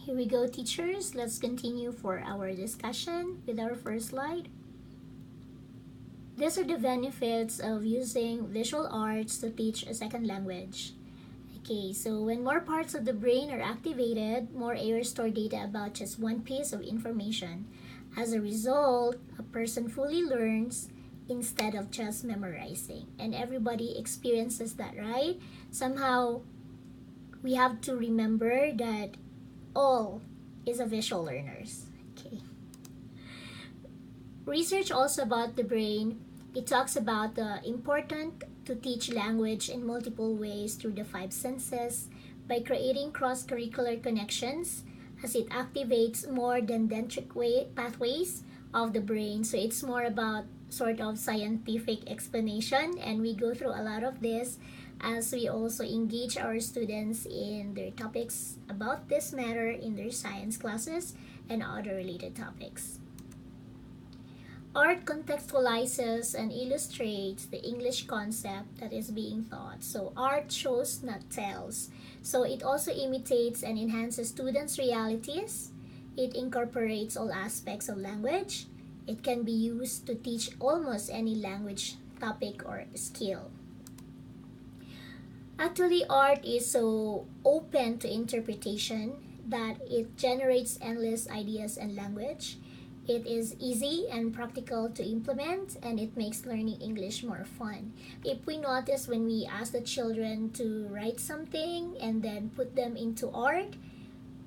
Here we go, teachers. Let's continue for our discussion with our first slide. These are the benefits of using visual arts to teach a second language. Okay, so when more parts of the brain are activated, more areas store data about just one piece of information. As a result, a person fully learns instead of just memorizing. And everybody experiences that, right? Somehow, we have to remember that all is a visual learners. Okay. Research also about the brain, it talks about the important to teach language in multiple ways through the five senses by creating cross-curricular connections as it activates more than dendritic pathways of the brain. So it's more about sort of scientific explanation, and we go through a lot of this as we also engage our students in their topics about this matter in their science classes and other related topics. Art contextualizes and illustrates the English concept that is being taught. So art shows, not tells. So it also imitates and enhances students' realities. It incorporates all aspects of language. It can be used to teach almost any language topic or skill. Actually, art is so open to interpretation that it generates endless ideas and language. It is easy and practical to implement, and it makes learning English more fun. If we notice when we ask the children to write something and then put them into art,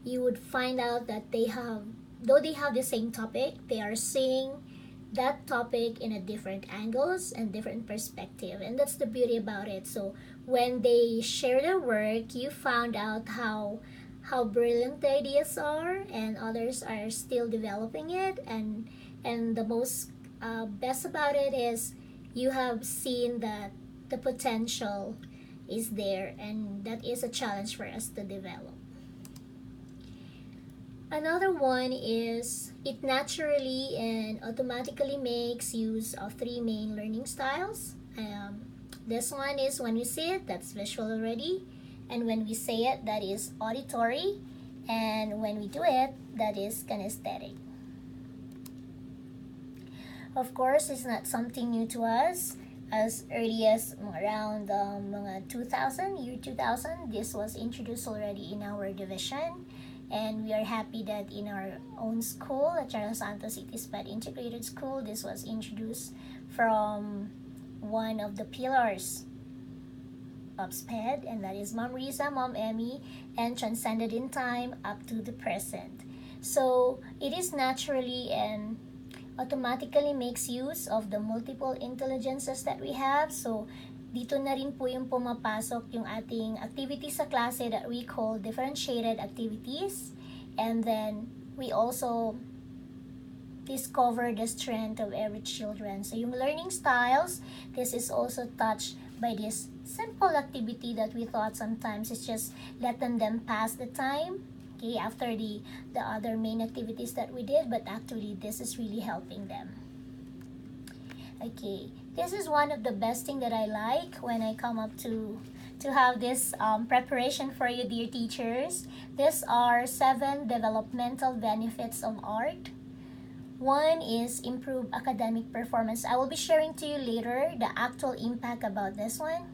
you would find out that though they have the same topic, they are seeing that topic in a different angles and different perspective, and that's the beauty about it. So when they share their work, you found out how brilliant the ideas are, and others are still developing it, and the most best about it is you have seen that the potential is there, and that is a challenge for us to develop. Another one is it naturally and automatically makes use of three main learning styles. This one is when we see it, that's visual already. And when we say it, that is auditory. And when we do it, that is kinesthetic. Of course, it's not something new to us. As early as around mga 2000, year 2000, this was introduced already in our division. And we are happy that in our own school, at Charles Santos City SPED Integrated School, this was introduced from one of the pillars of SPED, and that is Mom Riza, Mom Emmy, and transcended in time up to the present. So it is naturally and automatically makes use of the multiple intelligences that we have. So dito na rin po yung pumapasok yung ating activities sa klase that we call differentiated activities. And then we also discover the strength of every children. So yung learning styles, this is also touched by this simple activity that we thought sometimes is just letting them pass the time, okay, after the other main activities that we did, but actually this is really helping them. Okay, this is one of the best thing that I like when I come up to have this preparation for you, dear teachers. These are 7 developmental benefits of art. One is improved academic performance. I will be sharing to you later the actual impact about this one.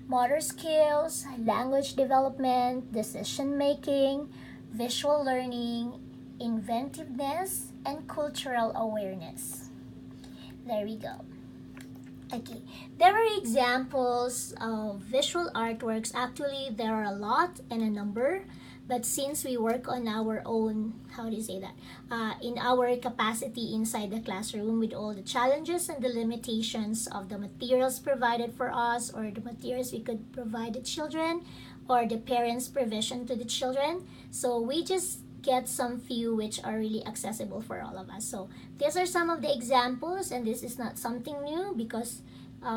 Motor skills, language development, decision making, visual learning, inventiveness, and cultural awareness. There we go. Okay, there are examples of visual artworks. Actually, there are a lot and a number. But since we work on our own, in our capacity inside the classroom with all the challenges and the limitations of the materials provided for us, or the materials we could provide the children, or the parents' provision to the children, so we just get some few which are really accessible for all of us. So these are some of the examples, and this is not something new because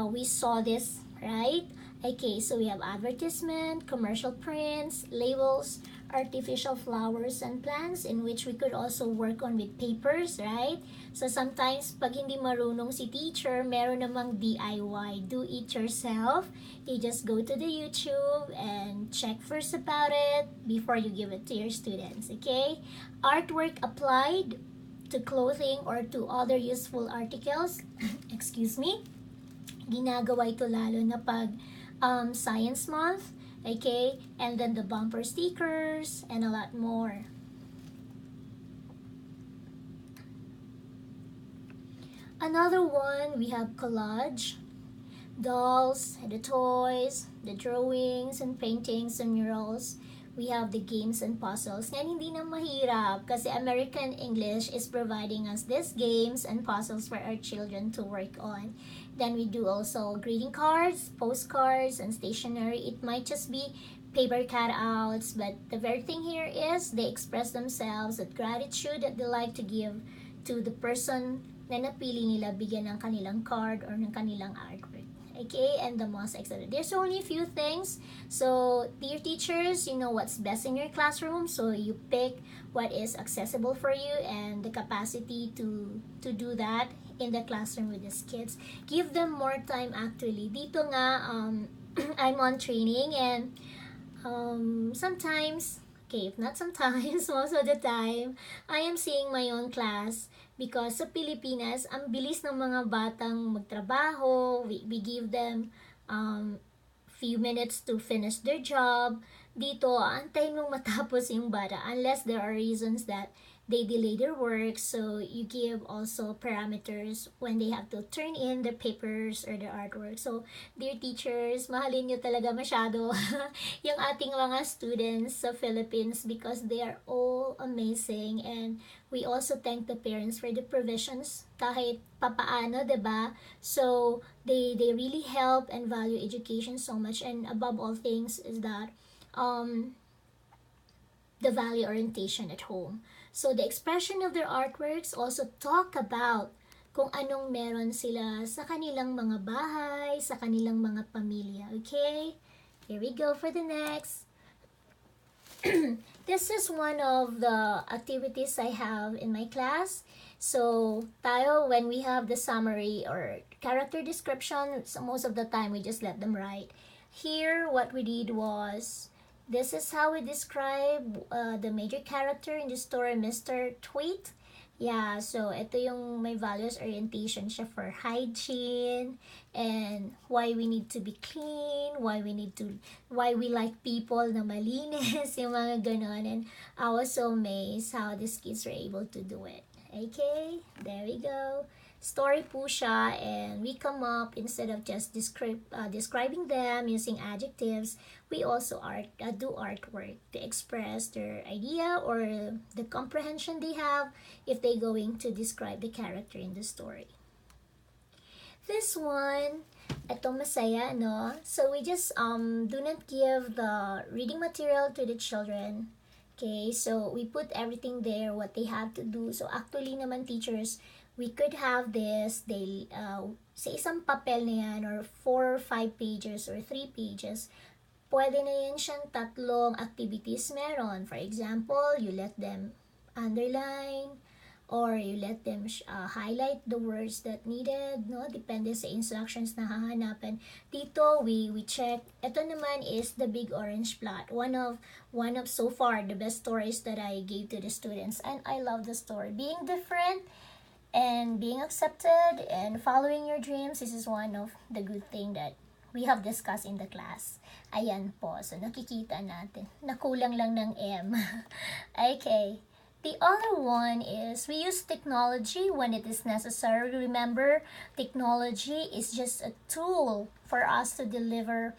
we saw this, right? Okay, so we have advertisement, commercial prints, labels, artificial flowers and plants in which we could also work on with papers, right? So sometimes pag hindi marunong si teacher, meron namang DIY, do it yourself. You just go to the YouTube and check first about it before you give it to your students, okay? Artwork applied to clothing or to other useful articles, excuse me, ginagawa ito lalo na pag Science Month, okay? And then the bumper stickers and a lot more. Another one, we have collage, dolls, the toys, the drawings and paintings and murals. We have the games and puzzles. Ngayon, hindi na mahirap kasi American English is providing us these games and puzzles for our children to work on. Then we do also greeting cards, postcards, and stationery. It might just be paper cutouts, but the very thing here is they express themselves at gratitude that they like to give to the person na napili nila bigyan ng kanilang card or ng kanilang artwork. Okay, and the most excited. There's only a few things. So, dear teachers, you know what's best in your classroom. So, you pick what is accessible for you and the capacity to do that in the classroom with these kids. Give them more time actually. Dito nga, I'm on training and sometimes, okay, if not sometimes, most of the time, I am seeing my own class. Because sa Pilipinas, ang bilis ng mga batang magtrabaho, we give them few minutes to finish their job. Dito, antayin mong matapos yung bata unless there are reasons that they delay their work. So, you give also parameters when they have to turn in the papers or the artwork. So, dear teachers, mahalin nyo talaga masyado yung ating mga students sa Philippines because they are all amazing and we also thank the parents for the provisions kahit papaano, 'di ba? So, they really help and value education so much and above all things is that the value orientation at home. So, the expression of their artworks also talk about kung anong meron sila sa kanilang mga bahay, sa kanilang mga pamilya. Okay? Here we go for the next. This is one of the activities I have in my class. So, tayo, when we have the summary or character description, so most of the time we just let them write. Here, what we did was, this is how we describe the major character in the story, Mr. Tweet. Yeah, so ito yung may values orientation siya for hygiene and why we need to be clean, why we like people na malinis, yung mga ganon. And I was so amazed how these kids were able to do it. Okay, there we go. Story po siya and we come up instead of just describing them using adjectives, we also do artwork to express their idea or the comprehension they have if they're going to describe the character in the story. This one, ito masaya, no? So we just do not give the reading material to the children. Okay, so we put everything there, what they have to do. So actually naman teachers, we could have this, sa isang papel na yan, or 4 or 5 pages, or 3 pages, pwede na yan siyang 3 activities meron. For example, you let them underline, or you let them highlight the words that needed, no? Depende sa instructions na hahanapan. Dito, we check. Ito naman is the big orange plot. One of so far the best stories that I gave to the students, and I love the story. Being different, and being accepted and following your dreams, this is one of the good thing that we have discussed in the class. Ayan po. So, nakikita natin. Nakulang lang ng M. Okay. The other one is we use technology when it is necessary. Remember, technology is just a tool for us to deliver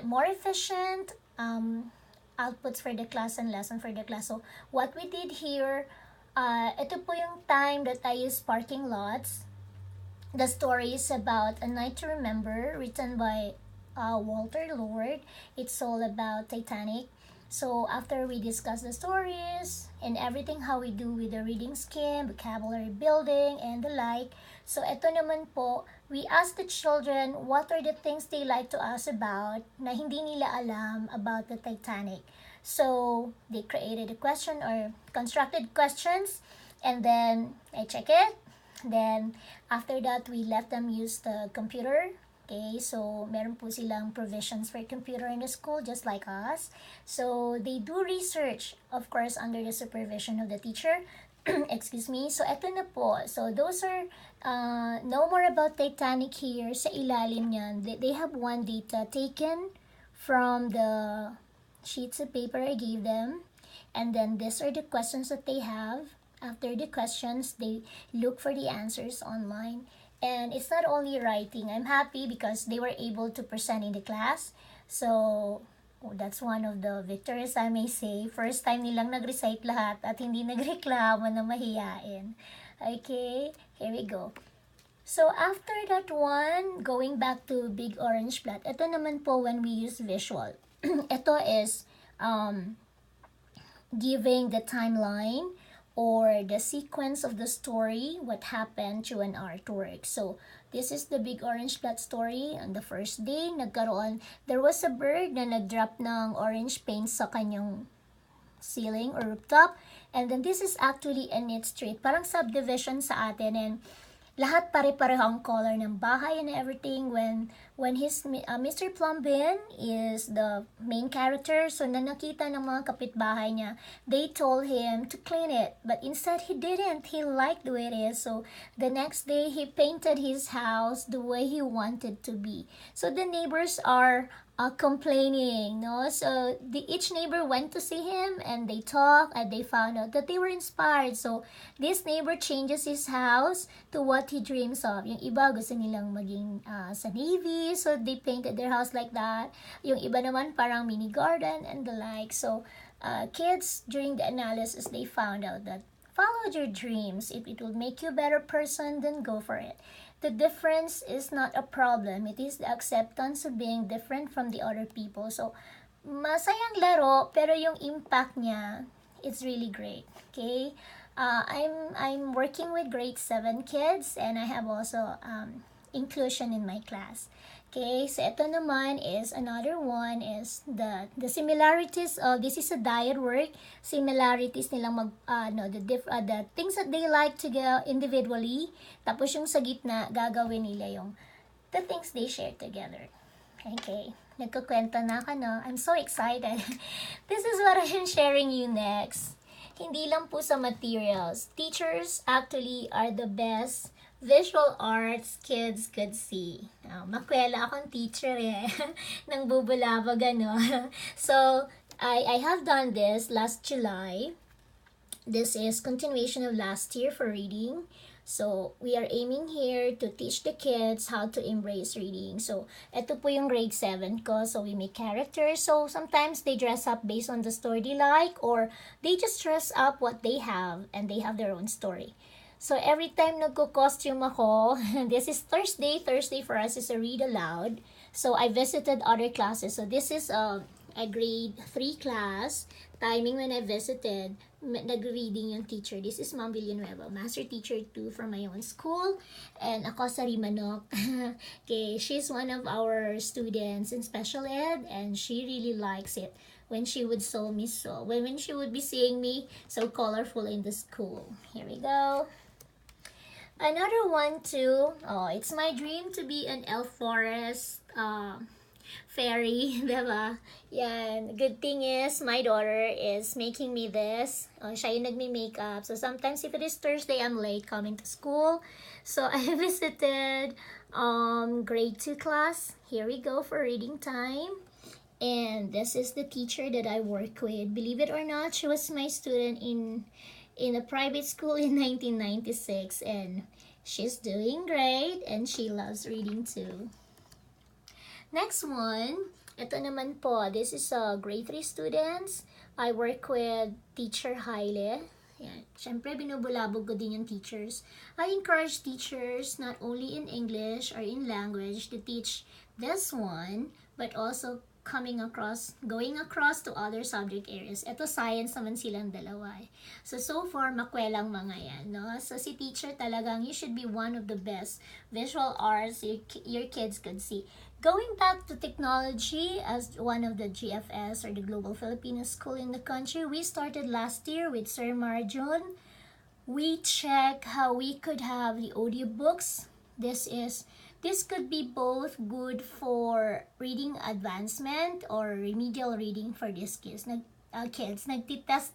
more efficient outputs for the class and lesson for the class. So, what we did here, ito po yung time that I use parking lots. The story is about A Night to Remember, written by Walter Lord. It's all about Titanic. So after we discuss the stories and everything how we do with the reading scheme, vocabulary building, and the like, so ito naman po, we ask the children what are the things they like to ask about na hindi nila alam about the Titanic. So they created a question or constructed questions, and then I check it. Then after that, we let them use the computer. Okay, so meron po silang provisions for computer in the school just like us. So they do research, of course, under the supervision of the teacher. Excuse me. So eto na po. So those are no more about Titanic here. Sa ilalim niyan, they have one data taken from the sheets of paper I gave them. And then these are the questions that they have. After the questions, they look for the answers online. And it's not only writing. I'm happy because they were able to present in the class. So, that's one of the victories I may say. First time nilang nag-recite lahat at hindi nagreklamo na mahiyain. Okay, here we go. So, after that one, going back to Big Orange Blot, ito naman po when we use visual. Ito is giving the timeline or the sequence of the story, what happened to an artwork. So, this is the Big Orange Blot story. On the first day, there was a bird na nag-drop ng orange paint sa kanyang ceiling or rooftop. And then this is actually a neat street. Parang subdivision sa atin, and lahat pare-pareho ang color ng bahay and everything. When Mr. Plumbin is the main character, so na nakita ng mga kapitbahay niya, they told him to clean it, but instead he didn't. He liked the way it is, so the next day he painted his house the way he wanted to be. So the neighbors are complaining, no? So each neighbor went to see him and they talked and they found out that they were inspired. So this neighbor changes his house to what he dreams of. Yung iba gusto nilang maging sa Navy, so they painted their house like that. Yung iba naman parang mini garden and the like. So kids, during the analysis, they found out that follow your dreams. If it will make you a better person, then go for it. The difference is not a problem. It is the acceptance of being different from the other people. So, masayang laro, pero yung impact niya, it's really great. Okay? I'm working with grade 7 kids, and I have also inclusion in my class. Okay, so ito naman is another one is the similarities of this is a diet work, similarities nilang the things that they like to go individually, tapos yung sa gitna gagawin nila yung the things they share together. Okay, nagkukwento na ako, no? I'm so excited. This is what I'm sharing you next. Hindi lang po sa materials. Teachers actually are the best visual arts kids could see. Makwela akong teacher eh. Nang bubulabog ano. So, I have done this last July. This is continuation of last year for reading. So, we are aiming here to teach the kids how to embrace reading. So, ito po yung grade 7 ko. So, we make characters. So, sometimes they dress up based on the story they like, or they just dress up what they have and they have their own story. So, every time nagko-costume ako, this is Thursday. Thursday for us is a read aloud. So, I visited other classes. So, this is a grade 3 class. Timing when I visited, nag-reading yung teacher. This is Ma'am Villanueva, master teacher 2 from my own school. And ako sa Rimanok. Okay, she's one of our students in special ed, and she really likes it when she would sew me so. When she would be seeing me so colorful in the school. Here we go. Another one too. Oh, it's my dream to be an elf forest fairy, diba? Yan. Good thing is, my daughter is making me this. Siya yung nagme-makeup. So, sometimes if it is Thursday, I'm late coming to school. So, I visited grade 2 class. Here we go for reading time. And this is the teacher that I work with. Believe it or not, she was my student in a private school in 1996, and she's doing great, and she loves reading too. Next one, ito naman po, this is grade 3 students. I work with teacher Haile. Yan. Siyempre, binubulabog ko din yung teachers. I encourage teachers not only in English or in language to teach this one, but also going across to other subject areas. Ito, science naman silang dalawa eh. So far, makwelang mga yan, no? So, si teacher talagang, you should be one of the best visual arts your kids could see. Going back to technology, as one of the GFS, or the Global Filipino School in the country, we started last year with Sir Marjon. We check how we could have the audiobooks. This could be both good for reading advancement or remedial reading for these kids. Nagtitest